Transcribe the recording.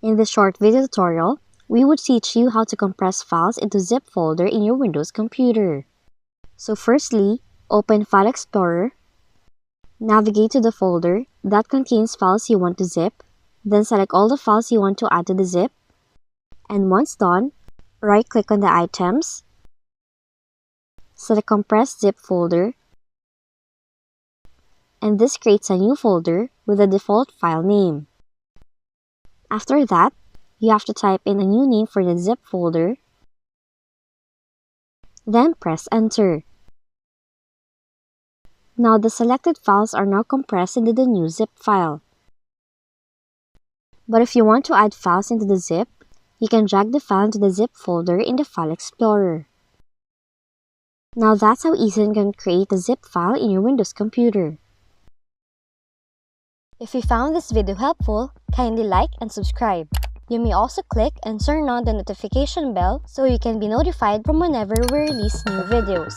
In this short video tutorial, we would teach you how to compress files into zip folder in your Windows computer. So firstly, open File Explorer, navigate to the folder that contains files you want to zip, then select all the files you want to add to the zip, and once done, right-click on the items, select Compress Zip Folder, and this creates a new folder with the default file name. After that, you have to type in a new name for the zip folder, then press Enter. Now the selected files are now compressed into the new zip file. But if you want to add files into the zip, you can drag the file into the zip folder in the File Explorer. Now that's how easy you can create a zip file in your Windows computer. If you found this video helpful, kindly like and subscribe. You may also click and turn on the notification bell so you can be notified from whenever we release new videos.